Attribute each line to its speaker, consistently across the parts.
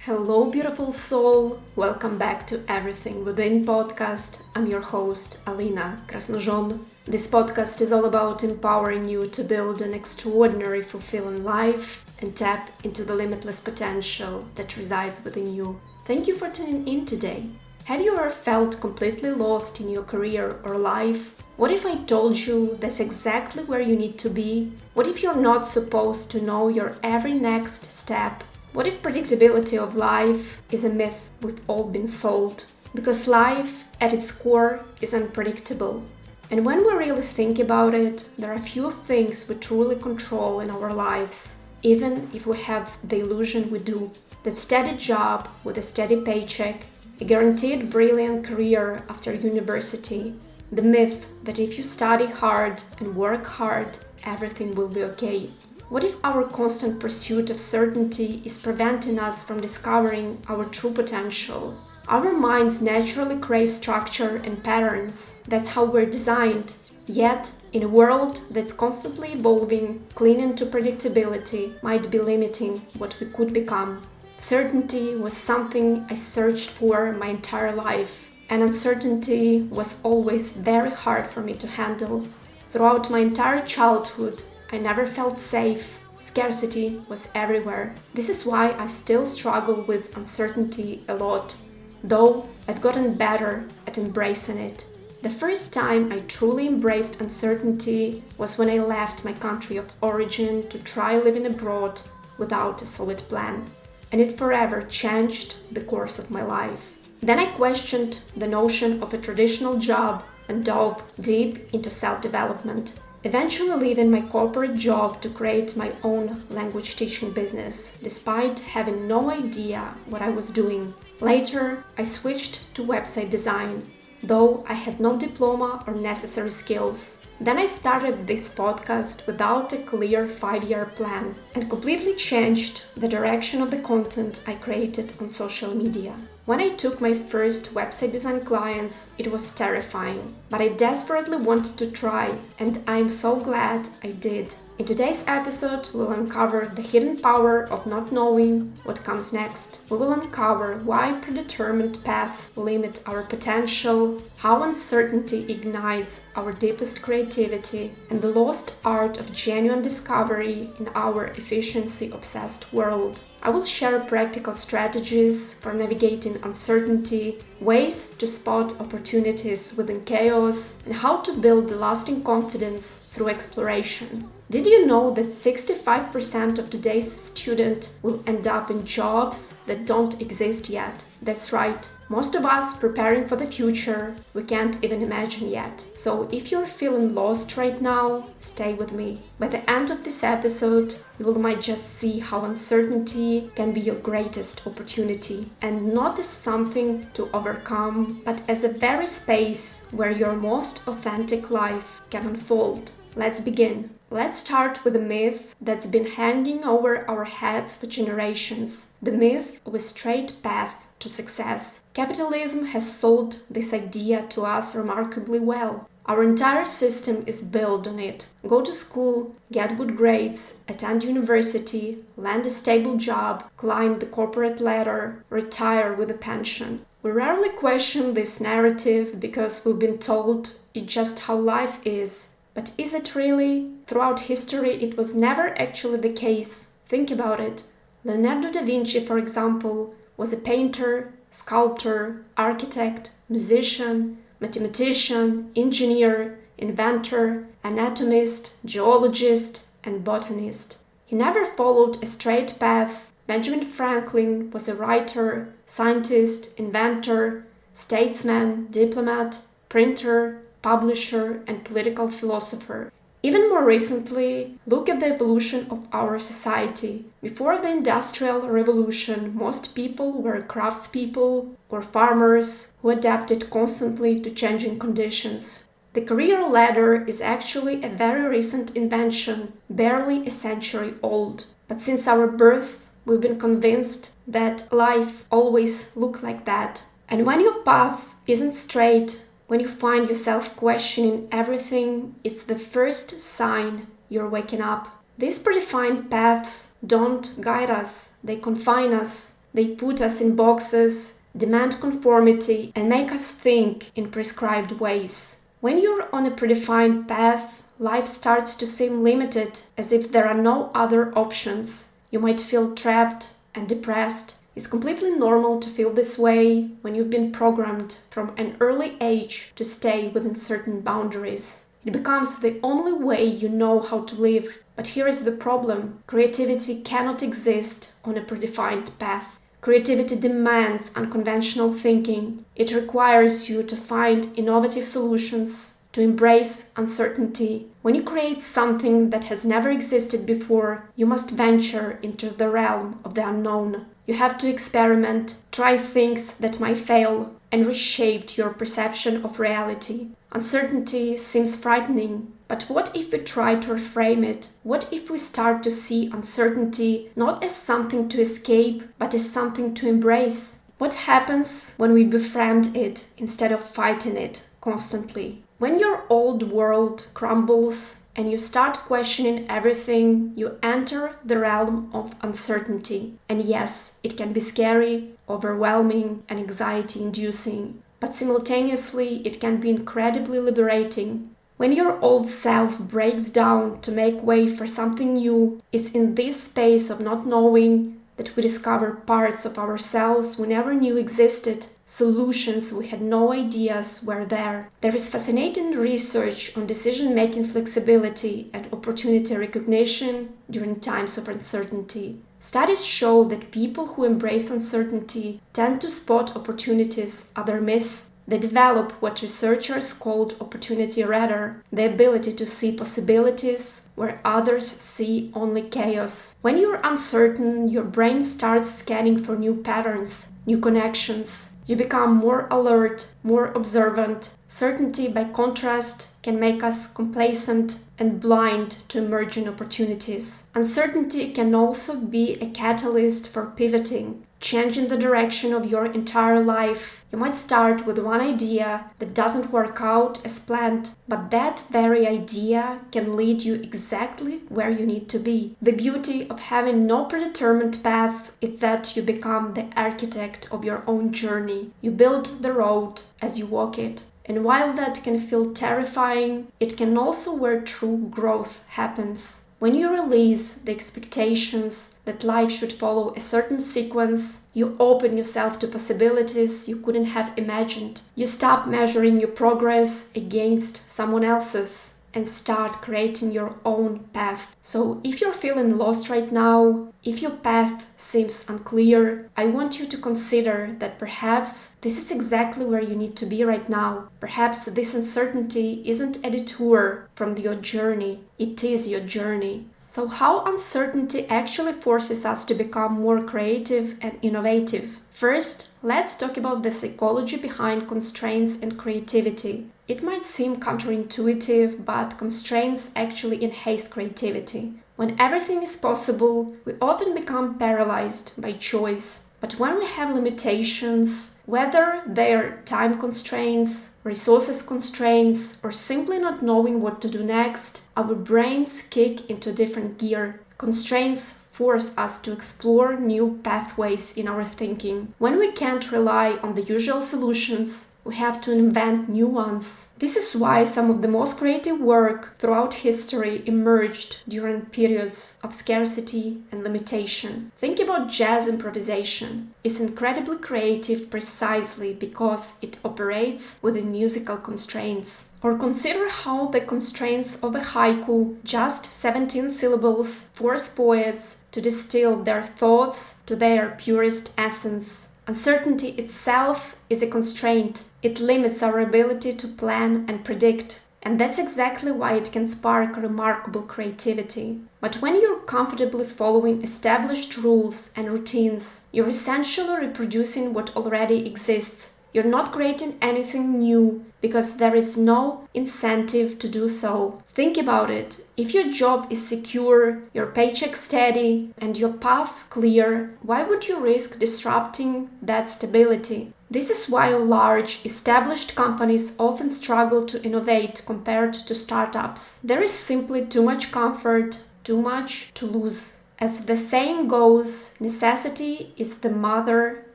Speaker 1: Hello, beautiful soul. Welcome back to Everything Within podcast. I'm your host, Alina Krasnožon. This podcast is all about empowering you to build an extraordinary, fulfilling life and tap into the limitless potential that resides within you. Thank you for tuning in today. Have you ever felt completely lost in your career or life? What if I told you that's exactly where you need to be? What if you're not supposed to know your every next step? What if predictability of life is a myth we've all been sold? Because life, at its core, is unpredictable. And when we really think about it, there are few things we truly control in our lives, even if we have the illusion we do. That steady job with a steady paycheck, a guaranteed brilliant career after university, the myth that if you study hard and work hard, everything will be okay. What if our constant pursuit of certainty is preventing us from discovering our true potential? Our minds naturally crave structure and patterns. That's how we're designed. Yet, in a world that's constantly evolving, clinging to predictability might be limiting what we could become. Certainty was something I searched for my entire life, and uncertainty was always very hard for me to handle. Throughout my entire childhood, I never felt safe. Scarcity was everywhere. This is why I still struggle with uncertainty a lot, though I've gotten better at embracing it. The first time I truly embraced uncertainty was when I left my country of origin to try living abroad without a solid plan, and it forever changed the course of my life. Then I questioned the notion of a traditional job and dove deep into self-development, eventually leaving my corporate job to create my own language teaching business, despite having no idea what I was doing. Later, I switched to website design, though I had no diploma or necessary skills. Then I started this podcast without a clear 5-year plan and completely changed the direction of the content I created on social media. When I took my first website design clients, it was terrifying, but I desperately wanted to try, and I'm so glad I did. In today's episode, we'll uncover the hidden power of not knowing what comes next. We will uncover why predetermined paths limit our potential, how uncertainty ignites our deepest creativity, and the lost art of genuine discovery in our efficiency-obsessed world. I will share practical strategies for navigating uncertainty, ways to spot opportunities within chaos, and how to build lasting confidence through exploration. Did you know that 65% of today's students will end up in jobs that don't exist yet? That's right. Most of us preparing for the future we can't even imagine yet. So if you're feeling lost right now, stay with me. By the end of this episode, you might just see how uncertainty can be your greatest opportunity, and not as something to overcome, but as a very space where your most authentic life can unfold. Let's begin. Let's start with a myth that's been hanging over our heads for generations. The myth of a straight path to success. Capitalism has sold this idea to us remarkably well. Our entire system is built on it. Go to school, get good grades, attend university, land a stable job, climb the corporate ladder, retire with a pension. We rarely question this narrative because we've been told it's just how life is. But is it really? Throughout history, it was never actually the case. Think about it. Leonardo da Vinci, for example, was a painter, sculptor, architect, musician, mathematician, engineer, inventor, anatomist, geologist, and botanist. He never followed a straight path. Benjamin Franklin was a writer, scientist, inventor, statesman, diplomat, printer, publisher, and political philosopher. Even more recently, look at the evolution of our society. Before the Industrial Revolution, most people were craftspeople or farmers who adapted constantly to changing conditions. The career ladder is actually a very recent invention, barely a century old. But since our birth, we've been convinced that life always looked like that. And when your path isn't straight, when you find yourself questioning everything, it's the first sign you're waking up. These predefined paths don't guide us, they confine us. They put us in boxes, demand conformity, and make us think in prescribed ways. When you're on a predefined path, life starts to seem limited, as if there are no other options. You might feel trapped and depressed. It's completely normal to feel this way when you've been programmed from an early age to stay within certain boundaries. It becomes the only way you know how to live. But here is the problem. Creativity cannot exist on a predefined path. Creativity demands unconventional thinking. It requires you to find innovative solutions, to embrace uncertainty. When you create something that has never existed before, you must venture into the realm of the unknown. You have to experiment, try things that might fail, and reshape your perception of reality. Uncertainty seems frightening, but what if we try to reframe it? What if we start to see uncertainty not as something to escape, but as something to embrace? What happens when we befriend it instead of fighting it constantly? When your old world crumbles and you start questioning everything, you enter the realm of uncertainty. And yes, it can be scary, overwhelming, and anxiety-inducing. But simultaneously, it can be incredibly liberating. When your old self breaks down to make way for something new, it's in this space of not knowing that we discover parts of ourselves we never knew existed, solutions we had no ideas were there. There is fascinating research on decision-making flexibility and opportunity recognition during times of uncertainty. Studies show that people who embrace uncertainty tend to spot opportunities others miss. They develop what researchers called opportunity radar, the ability to see possibilities where others see only chaos. When you're uncertain, your brain starts scanning for new patterns, new connections. You become more alert, more observant. Certainty, by contrast, can make us complacent and blind to emerging opportunities. Uncertainty can also be a catalyst for pivoting, changing the direction of your entire life. You might start with one idea that doesn't work out as planned, but that very idea can lead you exactly where you need to be. The beauty of having no predetermined path is that you become the architect of your own journey. You build the road as you walk it. And while that can feel terrifying, it can also where true growth happens. When you release the expectations that life should follow a certain sequence, you open yourself to possibilities you couldn't have imagined. You stop measuring your progress against someone else's and start creating your own path. So if you're feeling lost right now, if your path seems unclear, I want you to consider that perhaps this is exactly where you need to be right now. Perhaps this uncertainty isn't a detour from your journey, it is your journey. So how uncertainty actually forces us to become more creative and innovative? First, let's talk about the psychology behind constraints and creativity. It might seem counterintuitive, but constraints actually enhance creativity. When everything is possible, we often become paralyzed by choice. But when we have limitations, whether they're time constraints, resources constraints, or simply not knowing what to do next, our brains kick into different gear. Constraints force us to explore new pathways in our thinking. When we can't rely on the usual solutions, we have to invent new ones. This is why some of the most creative work throughout history emerged during periods of scarcity and limitation. Think about jazz improvisation. It's incredibly creative precisely because it operates within musical constraints. Or consider how the constraints of a haiku, just 17 syllables, force poets to distill their thoughts to their purest essence. Uncertainty itself is a constraint. It limits our ability to plan and predict. And that's exactly why it can spark remarkable creativity. But when you're comfortably following established rules and routines, you're essentially reproducing what already exists. You're not creating anything new because there is no incentive to do so. Think about it. If your job is secure, your paycheck steady, and your path clear, why would you risk disrupting that stability? This is why large, established companies often struggle to innovate compared to startups. There is simply too much comfort, too much to lose. As the saying goes, necessity is the mother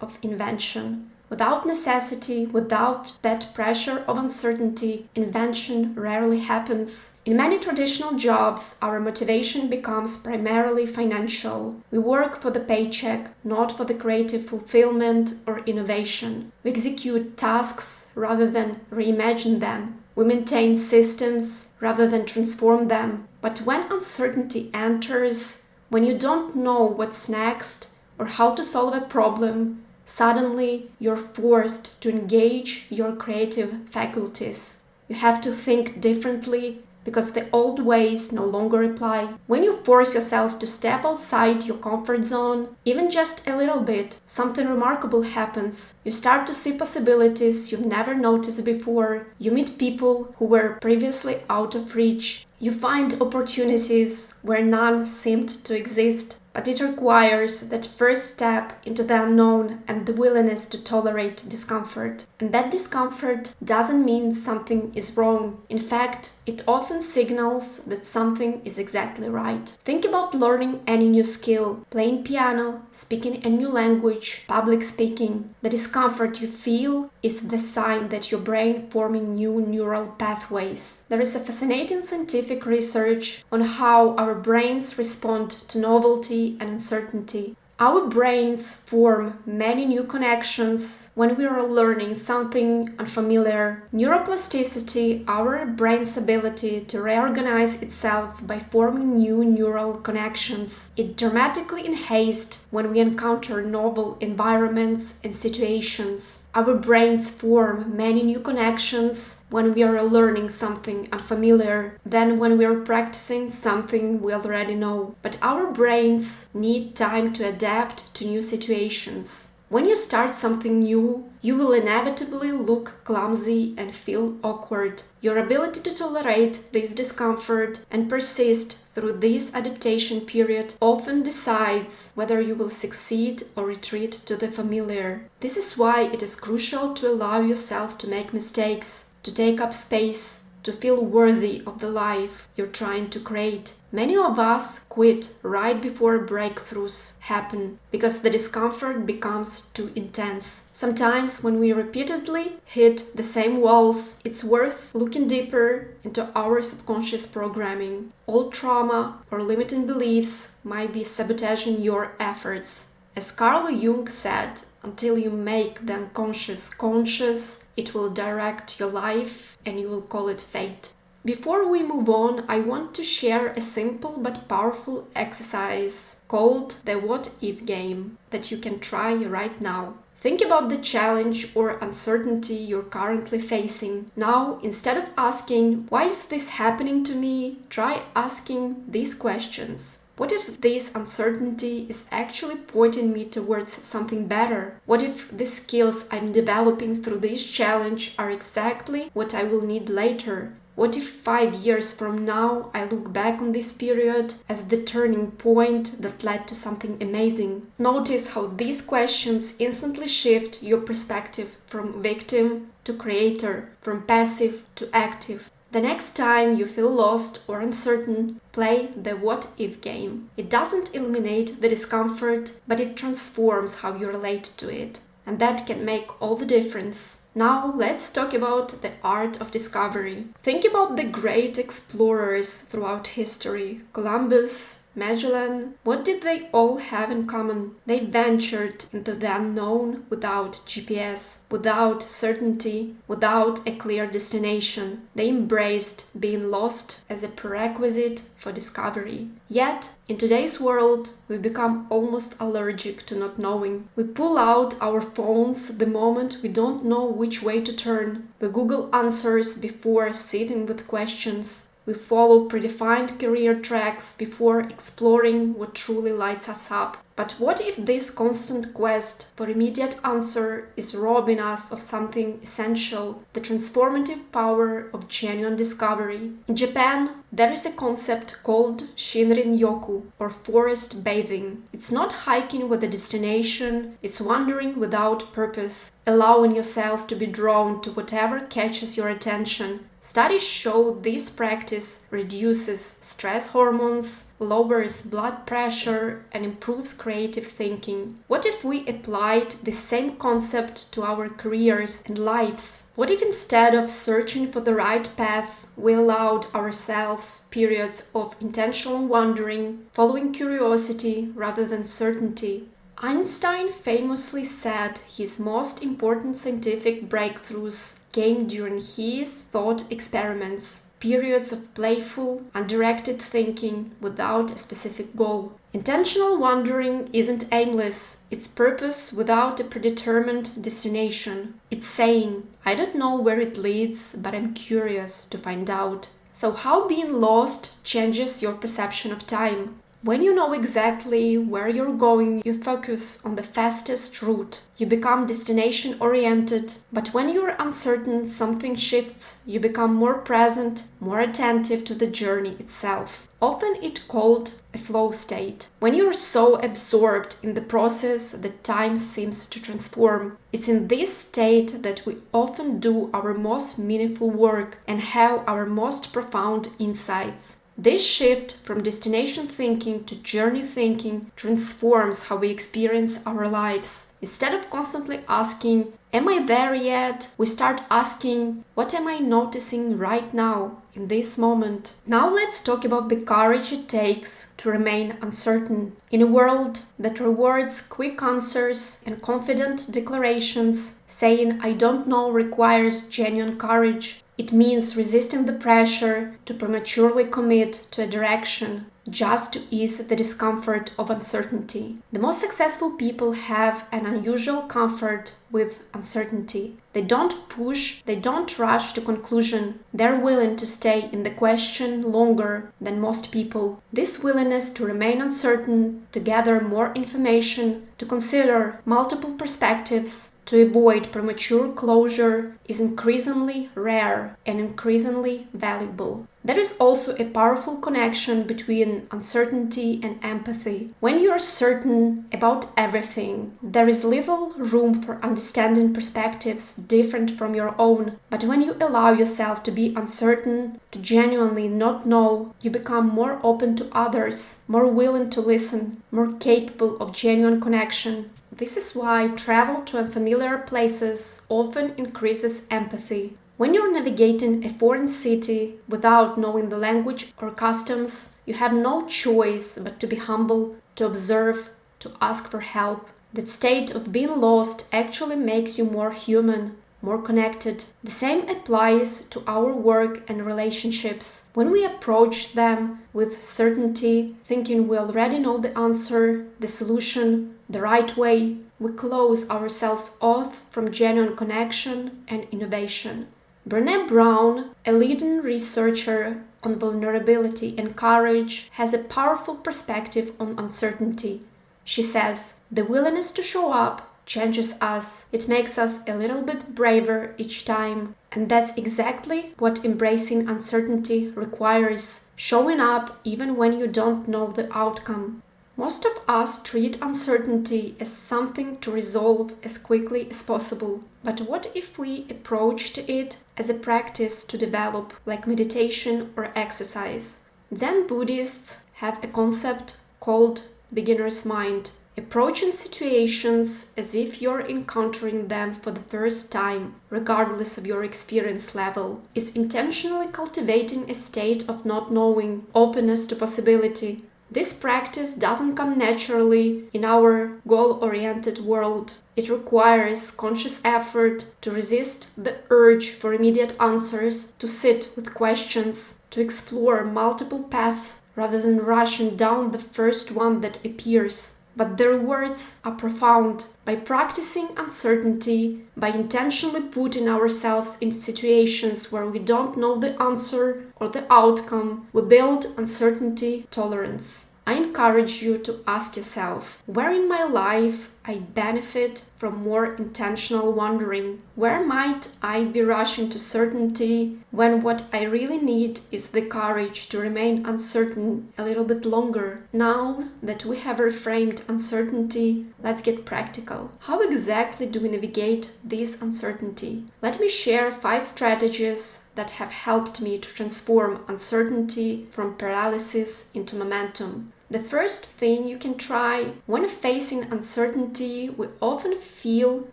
Speaker 1: of invention. Without necessity, without that pressure of uncertainty, invention rarely happens. In many traditional jobs, our motivation becomes primarily financial. We work for the paycheck, not for the creative fulfillment or innovation. We execute tasks rather than reimagine them. We maintain systems rather than transform them. But when uncertainty enters, when you don't know what's next or how to solve a problem, suddenly you're forced to engage your creative faculties. You have to think differently because the old ways no longer apply. When you force yourself to step outside your comfort zone, even just a little bit, something remarkable happens. You start to see possibilities you've never noticed before. You meet people who were previously out of reach. You find opportunities where none seemed to exist. But it requires that first step into the unknown and the willingness to tolerate discomfort. And that discomfort doesn't mean something is wrong. In fact, it often signals that something is exactly right. Think about learning any new skill, playing piano, speaking a new language, public speaking. The discomfort you feel is the sign that your brain forming new neural pathways. There is a fascinating scientific research on how our brains respond to novelty and uncertainty. Our brains form many new connections when we are learning something unfamiliar. Neuroplasticity, our brain's ability to reorganize itself by forming new neural connections, is dramatically enhanced when we encounter novel environments and situations. Our brains form many new connections when we are learning something unfamiliar than when we are practicing something we already know. But our brains need time to adapt to new situations. When you start something new, you will inevitably look clumsy and feel awkward. Your ability to tolerate this discomfort and persist through this adaptation period often decides whether you will succeed or retreat to the familiar. This is why it is crucial to allow yourself to make mistakes, to take up space, to feel worthy of the life you're trying to create. Many of us quit right before breakthroughs happen because the discomfort becomes too intense. Sometimes when we repeatedly hit the same walls, it's worth looking deeper into our subconscious programming. Old trauma or limiting beliefs might be sabotaging your efforts. As Carl Jung said, until you make them conscious, it will direct your life and you will call it fate. Before we move on, I want to share a simple but powerful exercise called the what if game that you can try right now. Think about the challenge or uncertainty you're currently facing. Now, instead of asking, why is this happening to me? Try asking these questions. What if this uncertainty is actually pointing me towards something better? What if the skills I'm developing through this challenge are exactly what I will need later? What if 5 years from now I look back on this period as the turning point that led to something amazing? Notice how these questions instantly shift your perspective from victim to creator, from passive to active. The next time you feel lost or uncertain, play the what if game. It doesn't eliminate the discomfort, but it transforms how you relate to it. And that can make all the difference. Now let's talk about the art of discovery. Think about the great explorers throughout history. Columbus, Magellan, what did they all have in common? They ventured into the unknown without GPS, without certainty, without a clear destination. They embraced being lost as a prerequisite for discovery. Yet, in today's world, we become almost allergic to not knowing. We pull out our phones the moment we don't know which way to turn. We Google answers before sitting with questions. We follow predefined career tracks before exploring what truly lights us up. But what if this constant quest for immediate answer is robbing us of something essential, the transformative power of genuine discovery? In Japan, there is a concept called Shinrin-yoku, or forest bathing. It's not hiking with a destination, it's wandering without purpose, allowing yourself to be drawn to whatever catches your attention. Studies show this practice reduces stress hormones, lowers blood pressure, and improves creative thinking. What if we applied the same concept to our careers and lives? What if instead of searching for the right path, we allowed ourselves periods of intentional wandering, following curiosity rather than certainty? Einstein famously said his most important scientific breakthroughs came during his thought experiments, periods of playful, undirected thinking without a specific goal. Intentional wandering isn't aimless, it's purpose without a predetermined destination. It's saying, I don't know where it leads, but I'm curious to find out. So how being lost changes your perception of time? When you know exactly where you're going, you focus on the fastest route. You become destination-oriented, but when you're uncertain, something shifts. You become more present, more attentive to the journey itself. Often it's called a flow state. When you're so absorbed in the process that time seems to transform. It's in this state that we often do our most meaningful work and have our most profound insights. This shift from destination thinking to journey thinking transforms how we experience our lives. Instead of constantly asking, am I there yet? We start asking, what am I noticing right now, in this moment? Now let's talk about the courage it takes to remain uncertain. In a world that rewards quick answers and confident declarations, saying I don't know requires genuine courage. It means resisting the pressure to prematurely commit to a direction just to ease the discomfort of uncertainty. The most successful people have an unusual comfort with uncertainty. They don't push, they don't rush to conclusion. They're willing to stay in the question longer than most people. This willingness to remain uncertain, to gather more information, to consider multiple perspectives, to avoid premature closure is increasingly rare and increasingly valuable. There is also a powerful connection between uncertainty and empathy. When you are certain about everything, there is little room for understanding perspectives different from your own. But when you allow yourself to be uncertain, to genuinely not know, you become more open to others, more willing to listen, more capable of genuine connection. This is why travel to unfamiliar places often increases empathy. When you're navigating a foreign city without knowing the language or customs, you have no choice but to be humble, to observe, to ask for help. That state of being lost actually makes you more human, more connected. The same applies to our work and relationships. When we approach them with certainty, thinking we already know the answer, the solution, the right way, we close ourselves off from genuine connection and innovation. Brené Brown, a leading researcher on vulnerability and courage, has a powerful perspective on uncertainty. She says, "The willingness to show up changes us. It makes us a little bit braver each time." And that's exactly what embracing uncertainty requires. Showing up even when you don't know the outcome. Most of us treat uncertainty as something to resolve as quickly as possible. But what if we approached it as a practice to develop, like meditation or exercise? Zen Buddhists have a concept called beginner's mind. Approaching situations as if you're encountering them for the first time, regardless of your experience level, is intentionally cultivating a state of not knowing, openness to possibility. This practice doesn't come naturally in our goal-oriented world. It requires conscious effort to resist the urge for immediate answers, to sit with questions, to explore multiple paths rather than rushing down the first one that appears. But the rewards are profound. By practicing uncertainty, by intentionally putting ourselves in situations where we don't know the answer or the outcome, we build uncertainty tolerance. I encourage you to ask yourself, where in my life I benefit from more intentional wondering? Where might I be rushing to certainty when what I really need is the courage to remain uncertain a little bit longer? Now that we have reframed uncertainty, let's get practical. How exactly do we navigate this uncertainty? Let me share 5 strategies that have helped me to transform uncertainty from paralysis into momentum. The first thing you can try: when facing uncertainty, we often feel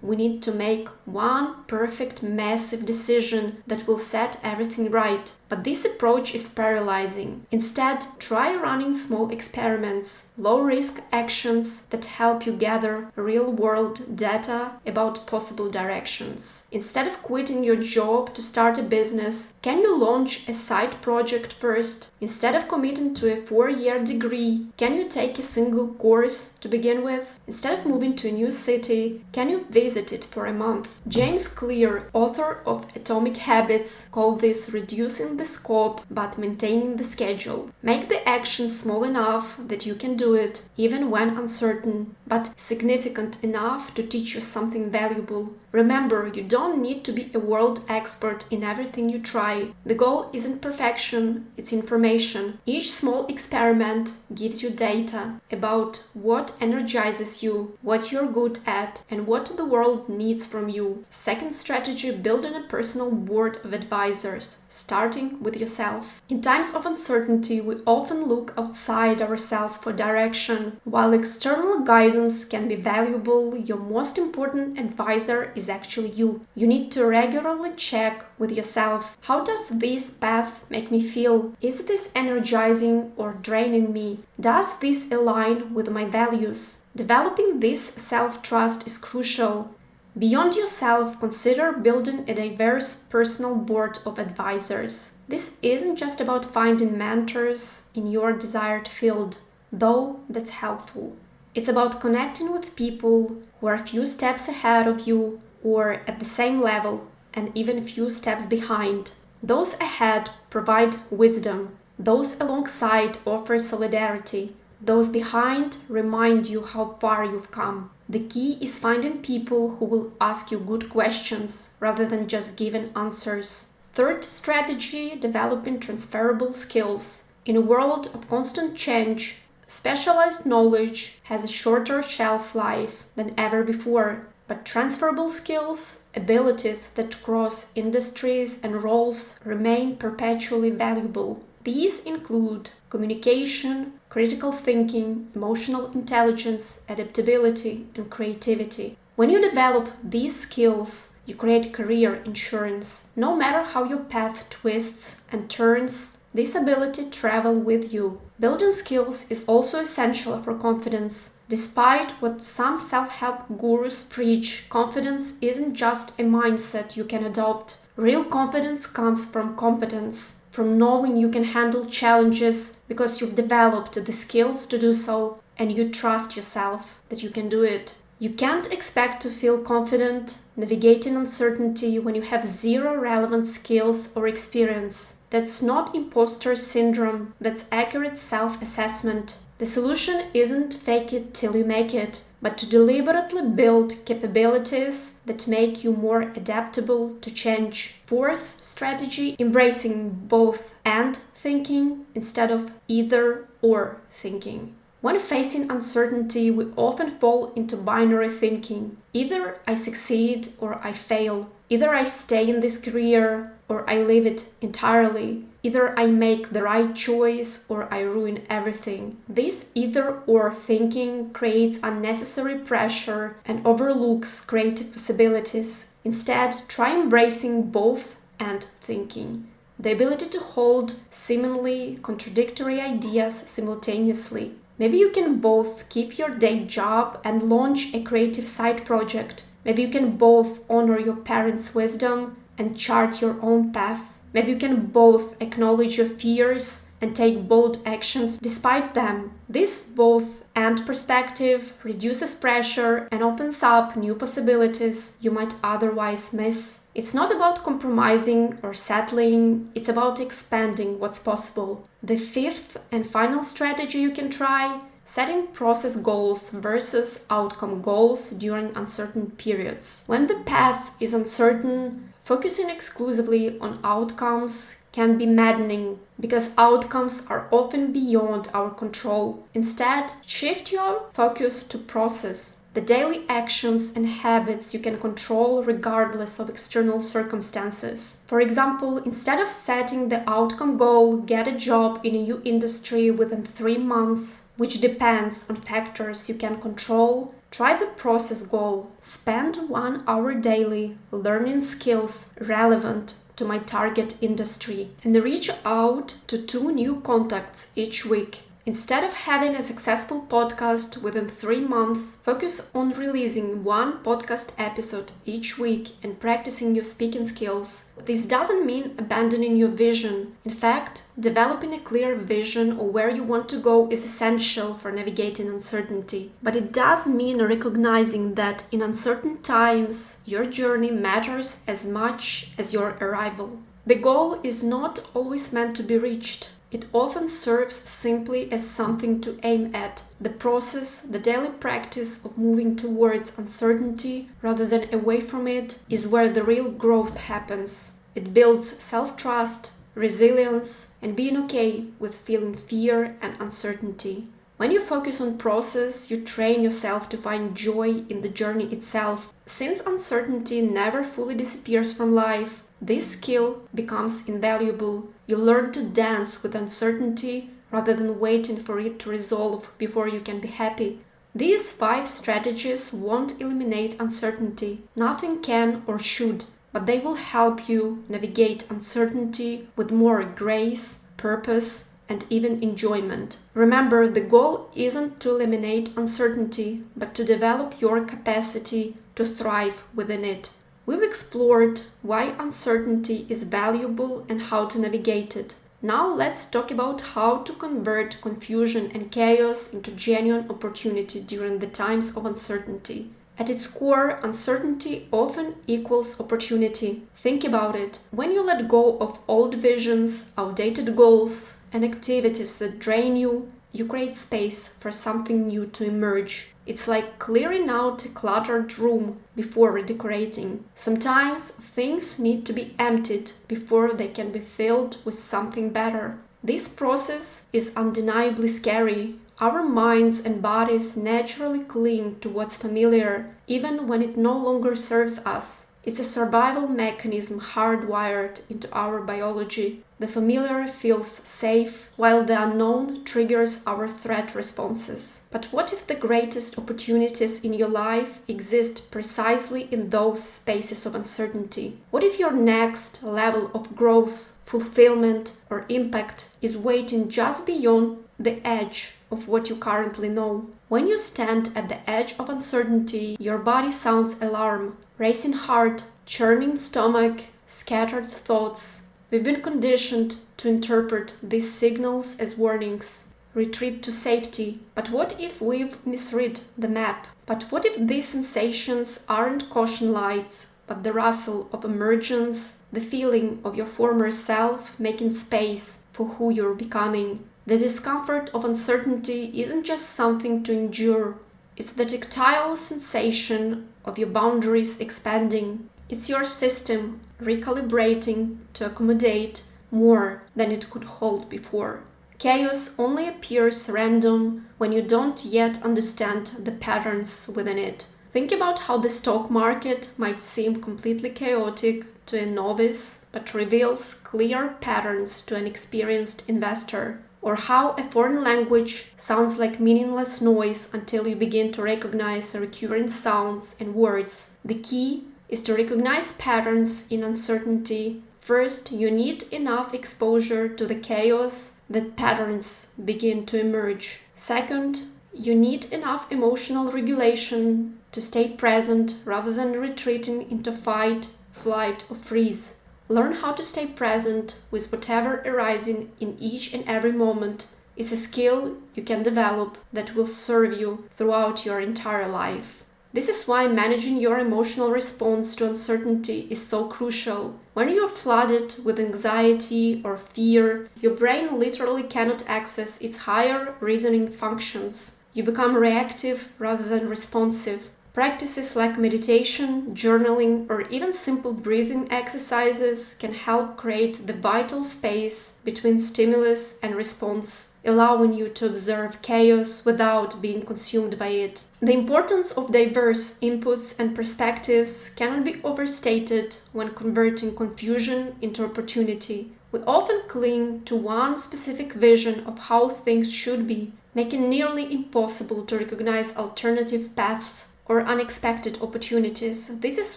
Speaker 1: we need to make one perfect, massive decision that will set everything right. But this approach is paralyzing. Instead, try running small experiments, low-risk actions that help you gather real-world data about possible directions. Instead of quitting your job to start a business, can you launch a side project first? Instead of committing to a 4-year degree, can you take a single course to begin with? Instead of moving to a new city, can you visit it for a month? James Clear, author of Atomic Habits, called this reducing the scope but maintaining the schedule. Make the action small enough that you can do it even when uncertain, but significant enough to teach you something valuable. Remember, you don't need to be a world expert in everything you try. The goal isn't perfection, it's information. Each small experiment gives you data about what energizes you, what you're good at, and what the world needs from you. Second strategy: building a personal board of advisors, starting with yourself. In times of uncertainty, we often look outside ourselves for direction. While external guidance can be valuable, your most important advisor is actually you. You need to regularly check with yourself: how does this path make me feel? Is this energizing or draining me? Does this align with my values? Developing this self-trust is crucial. Beyond yourself, consider building a diverse personal board of advisors. This isn't just about finding mentors in your desired field, though that's helpful. It's about connecting with people who are a few steps ahead of you or at the same level and even a few steps behind. Those ahead provide wisdom. Those alongside offer solidarity. Those behind remind you how far you've come. The key is finding people who will ask you good questions rather than just giving answers. Third strategy: developing transferable skills. In a world of constant change, specialized knowledge has a shorter shelf life than ever before, but transferable skills, abilities that cross industries and roles, remain perpetually valuable. These include communication, critical thinking, emotional intelligence, adaptability, and creativity. When you develop these skills, you create career insurance. No matter how your path twists and turns, this ability travels with you. Building skills is also essential for confidence. Despite what some self-help gurus preach, confidence isn't just a mindset you can adopt. Real confidence comes from competence, from knowing you can handle challenges because you've developed the skills to do so and you trust yourself that you can do it. You can't expect to feel confident navigating uncertainty when you have zero relevant skills or experience. That's not imposter syndrome, that's accurate self-assessment. The solution isn't fake it till you make it, but to deliberately build capabilities that make you more adaptable to change. Fourth strategy: embracing both and thinking instead of either or thinking. When facing uncertainty, we often fall into binary thinking. Either I succeed or I fail. Either I stay in this career or I leave it entirely. Either I make the right choice or I ruin everything. This either-or thinking creates unnecessary pressure and overlooks creative possibilities. Instead, try embracing both and thinking. The ability to hold seemingly contradictory ideas simultaneously. Maybe you can both keep your day job and launch a creative side project. Maybe you can both honor your parents' wisdom and chart your own path. Maybe you can both acknowledge your fears and take bold actions despite them. This both and perspective reduces pressure and opens up new possibilities you might otherwise miss. It's not about compromising or settling, it's about expanding what's possible. The fifth and final strategy you can try: setting process goals versus outcome goals during uncertain periods. When the path is uncertain, focusing exclusively on outcomes can be maddening because outcomes are often beyond our control. Instead, shift your focus to process, the daily actions and habits you can control regardless of external circumstances. For example, instead of setting the outcome goal, get a job in a new industry within 3 months, which depends on factors you can control, try the process goal. Spend 1 hour daily learning skills relevant to my target industry and reach out to 2 new contacts each week. Instead of having a successful podcast within 3 months, focus on releasing 1 podcast episode each week and practicing your speaking skills. This doesn't mean abandoning your vision. In fact, developing a clear vision of where you want to go is essential for navigating uncertainty. But it does mean recognizing that in uncertain times, your journey matters as much as your arrival. The goal is not always meant to be reached. It often serves simply as something to aim at. The process, the daily practice of moving towards uncertainty rather than away from it, is where the real growth happens. It builds self-trust, resilience, and being okay with feeling fear and uncertainty. When you focus on process, you train yourself to find joy in the journey itself. Since uncertainty never fully disappears from life, this skill becomes invaluable. You learn to dance with uncertainty rather than waiting for it to resolve before you can be happy. These 5 strategies won't eliminate uncertainty. Nothing can or should, but they will help you navigate uncertainty with more grace, purpose, and even enjoyment. Remember, the goal isn't to eliminate uncertainty, but to develop your capacity to thrive within it. We've explored why uncertainty is valuable and how to navigate it. Now let's talk about how to convert confusion and chaos into genuine opportunity during the times of uncertainty. At its core, uncertainty often equals opportunity. Think about it. When you let go of old visions, outdated goals, and activities that drain you, you create space for something new to emerge. It's like clearing out a cluttered room before redecorating. Sometimes things need to be emptied before they can be filled with something better. This process is undeniably scary. Our minds and bodies naturally cling to what's familiar, even when it no longer serves us. It's a survival mechanism hardwired into our biology. The familiar feels safe, while the unknown triggers our threat responses. But what if the greatest opportunities in your life exist precisely in those spaces of uncertainty? What if your next level of growth, fulfillment, or impact is waiting just beyond the edge of what you currently know? When you stand at the edge of uncertainty, your body sounds alarm, racing heart, churning stomach, scattered thoughts. We've been conditioned to interpret these signals as warnings. Retreat to safety. But what if we've misread the map? But what if these sensations aren't caution lights, but the rustle of emergence, the feeling of your former self making space for who you're becoming? The discomfort of uncertainty isn't just something to endure. It's the tactile sensation of your boundaries expanding. It's your system recalibrating to accommodate more than it could hold before. Chaos only appears random when you don't yet understand the patterns within it. Think about how the stock market might seem completely chaotic to a novice, but reveals clear patterns to an experienced investor. Or how a foreign language sounds like meaningless noise until you begin to recognize recurring sounds and words. The key is to recognize patterns in uncertainty. First, you need enough exposure to the chaos that patterns begin to emerge. Second, you need enough emotional regulation to stay present rather than retreating into fight, flight, or freeze. Learn how to stay present with whatever arising in each and every moment. It's a skill you can develop that will serve you throughout your entire life. This is why managing your emotional response to uncertainty is so crucial. When you're flooded with anxiety or fear, your brain literally cannot access its higher reasoning functions. You become reactive rather than responsive. Practices like meditation, journaling, or even simple breathing exercises can help create the vital space between stimulus and response, allowing you to observe chaos without being consumed by it. The importance of diverse inputs and perspectives cannot be overstated when converting confusion into opportunity. We often cling to one specific vision of how things should be, making it nearly impossible to recognize alternative paths or unexpected opportunities. This is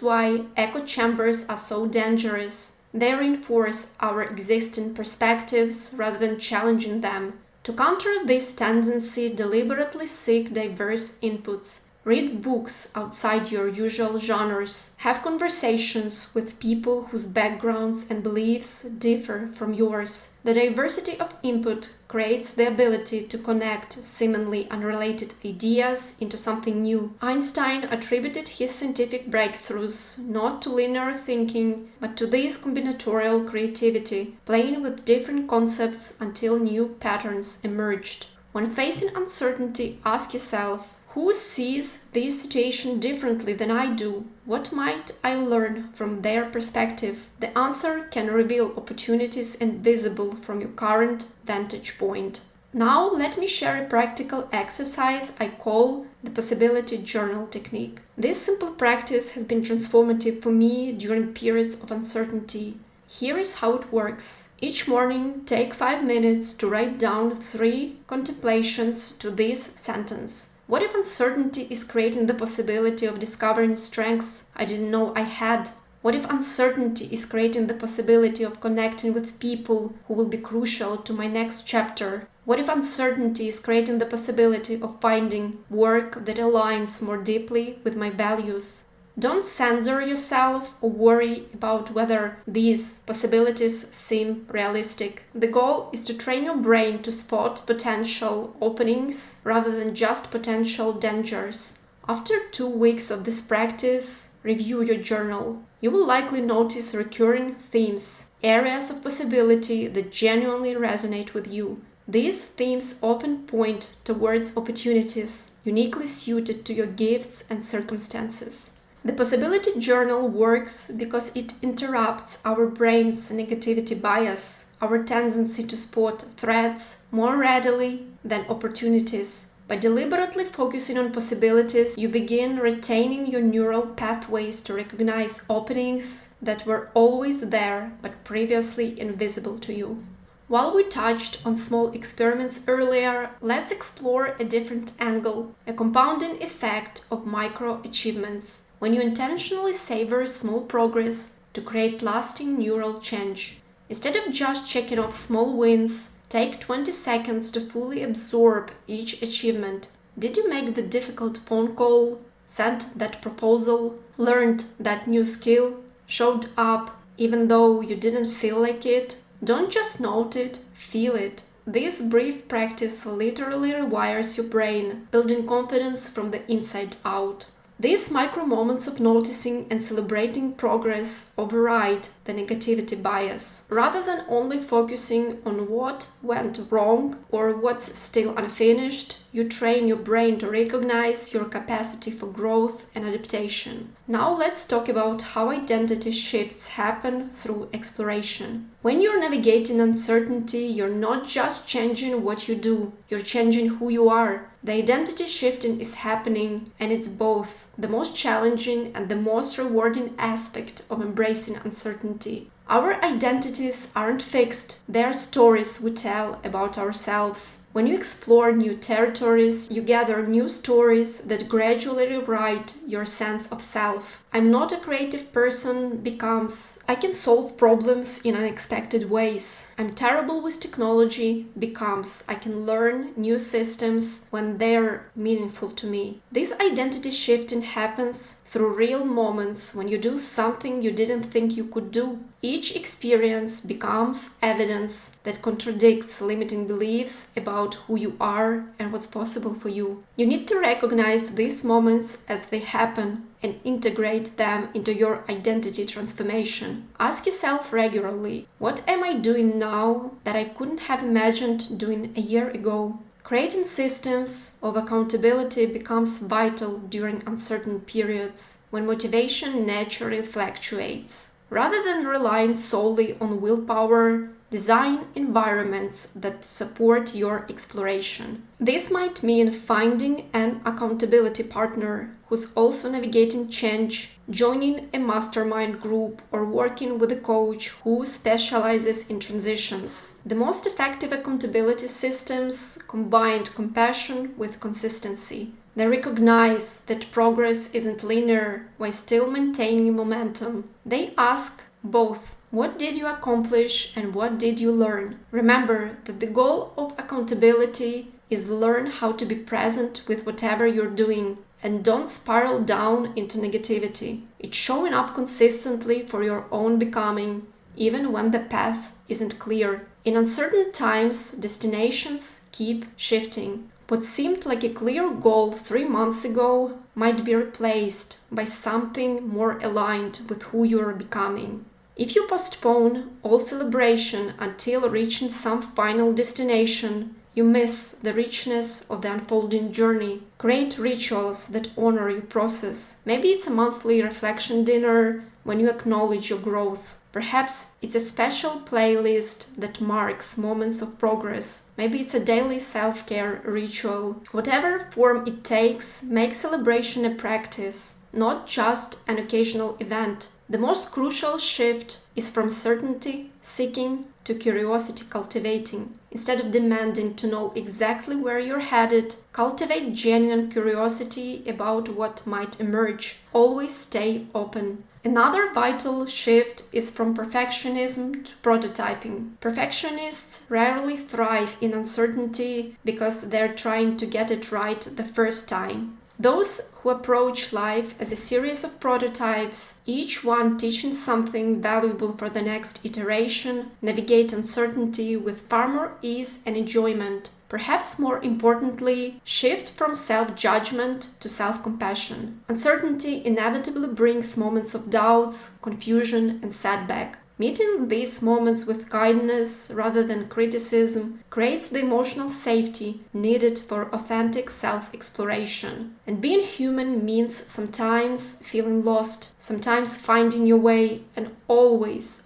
Speaker 1: why echo chambers are so dangerous. They reinforce our existing perspectives rather than challenging them. To counter this tendency, deliberately seek diverse inputs. Read books outside your usual genres. Have conversations with people whose backgrounds and beliefs differ from yours. The diversity of input creates the ability to connect seemingly unrelated ideas into something new. Einstein attributed his scientific breakthroughs not to linear thinking, but to this combinatorial creativity, playing with different concepts until new patterns emerged. When facing uncertainty, ask yourself, who sees this situation differently than I do? What might I learn from their perspective? The answer can reveal opportunities invisible from your current vantage point. Now let me share a practical exercise I call the possibility journal technique. This simple practice has been transformative for me during periods of uncertainty. Here is how it works. Each morning, take 5 minutes to write down 3 contemplations to this sentence. What if uncertainty is creating the possibility of discovering strengths I didn't know I had? What if uncertainty is creating the possibility of connecting with people who will be crucial to my next chapter? What if uncertainty is creating the possibility of finding work that aligns more deeply with my values? Don't censor yourself or worry about whether these possibilities seem realistic. The goal is to train your brain to spot potential openings rather than just potential dangers. After 2 weeks of this practice, review your journal. You will likely notice recurring themes, areas of possibility that genuinely resonate with you. These themes often point towards opportunities uniquely suited to your gifts and circumstances. The possibility journal works because it interrupts our brain's negativity bias, our tendency to spot threats more readily than opportunities. By deliberately focusing on possibilities, you begin retaining your neural pathways to recognize openings that were always there but previously invisible to you. While we touched on small experiments earlier, let's explore a different angle, a compounding effect of micro achievements. When you intentionally savor small progress to create lasting neural change. Instead of just checking off small wins, take 20 seconds to fully absorb each achievement. Did you make the difficult phone call, sent that proposal, learned that new skill, showed up even though you didn't feel like it? Don't just note it, feel it. This brief practice literally rewires your brain, building confidence from the inside out. These micro moments of noticing and celebrating progress override the negativity bias. Rather than only focusing on what went wrong or what's still unfinished, you train your brain to recognize your capacity for growth and adaptation. Now let's talk about how identity shifts happen through exploration. When you're navigating uncertainty, you're not just changing what you do, you're changing who you are. The identity shifting is happening, and it's both the most challenging and the most rewarding aspect of embracing uncertainty. Our identities aren't fixed, they are stories we tell about ourselves. When you explore new territories, you gather new stories that gradually rewrite your sense of self. I'm not a creative person becomes I can solve problems in unexpected ways. I'm terrible with technology becomes I can learn new systems when they're meaningful to me. This identity shifting happens through real moments when you do something you didn't think you could do. Each experience becomes evidence that contradicts limiting beliefs about who you are and what's possible for you. You need to recognize these moments as they happen and integrate them into your identity transformation. Ask yourself regularly, what am I doing now that I couldn't have imagined doing a year ago? Creating systems of accountability becomes vital during uncertain periods when motivation naturally fluctuates. Rather than relying solely on willpower, design environments that support your exploration. This might mean finding an accountability partner who's also navigating change, joining a mastermind group, or working with a coach who specializes in transitions. The most effective accountability systems combine compassion with consistency. They recognize that progress isn't linear while still maintaining momentum. They ask both, what did you accomplish and what did you learn? Remember that the goal of accountability is learn how to be present with whatever you're doing and don't spiral down into negativity. It's showing up consistently for your own becoming, even when the path isn't clear. In uncertain times, destinations keep shifting. What seemed like a clear goal 3 months ago might be replaced by something more aligned with who you're becoming. If you postpone all celebration until reaching some final destination, you miss the richness of the unfolding journey. Create rituals that honor your process. Maybe it's a monthly reflection dinner when you acknowledge your growth. Perhaps it's a special playlist that marks moments of progress. Maybe it's a daily self-care ritual. Whatever form it takes, make celebration a practice, not just an occasional event. The most crucial shift is from certainty seeking to curiosity cultivating. Instead of demanding to know exactly where you're headed, cultivate genuine curiosity about what might emerge. Always stay open. Another vital shift is from perfectionism to prototyping. Perfectionists rarely thrive in uncertainty because they're trying to get it right the first time. Those who approach life as a series of prototypes, each one teaching something valuable for the next iteration, navigate uncertainty with far more ease and enjoyment. Perhaps more importantly, shift from self-judgment to self-compassion. Uncertainty inevitably brings moments of doubts, confusion, and setback. Meeting these moments with kindness rather than criticism creates the emotional safety needed for authentic self-exploration. And being human means sometimes feeling lost, sometimes finding your way, and always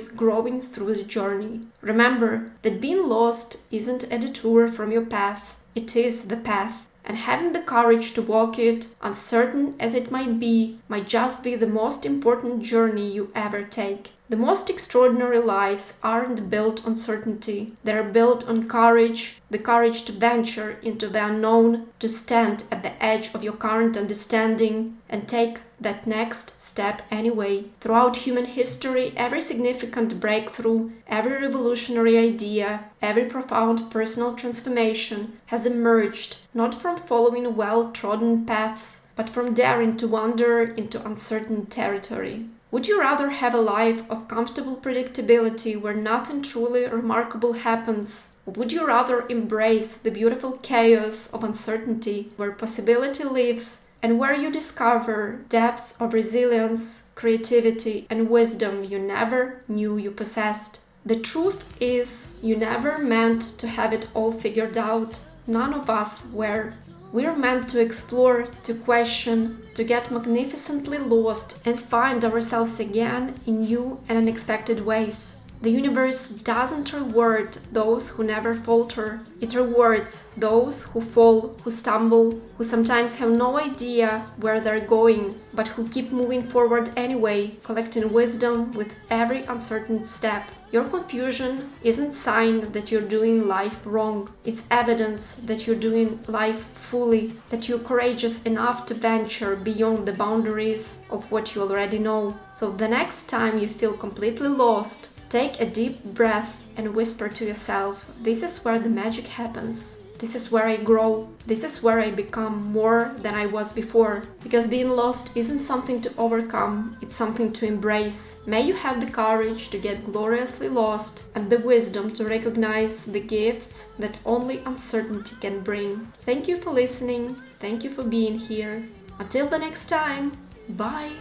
Speaker 1: growing through the journey. Remember that being lost isn't a detour from your path, it is the path. And having the courage to walk it, uncertain as it might just be the most important journey you ever take. The most extraordinary lives aren't built on certainty. They're built on courage, the courage to venture into the unknown, to stand at the edge of your current understanding and take that next step anyway. Throughout human history, every significant breakthrough, every revolutionary idea, every profound personal transformation has emerged not from following well-trodden paths, but from daring to wander into uncertain territory. Would you rather have a life of comfortable predictability where nothing truly remarkable happens? Or would you rather embrace the beautiful chaos of uncertainty where possibility lives and where you discover depth of resilience, creativity, and wisdom you never knew you possessed? The truth is, you never meant to have it all figured out. None of us were. We're meant to explore, to question, to get magnificently lost and find ourselves again in new and unexpected ways. The universe doesn't reward those who never falter. It rewards those who fall, who stumble, who sometimes have no idea where they're going, but who keep moving forward anyway, collecting wisdom with every uncertain step. Your confusion isn't sign that you're doing life wrong. It's evidence that you're doing life fully, that you're courageous enough to venture beyond the boundaries of what you already know. So the next time you feel completely lost, take a deep breath and whisper to yourself, this is where the magic happens. This is where I grow. This is where I become more than I was before. Because being lost isn't something to overcome, it's something to embrace. May you have the courage to get gloriously lost and the wisdom to recognize the gifts that only uncertainty can bring. Thank you for listening. Thank you for being here. Until the next time, bye!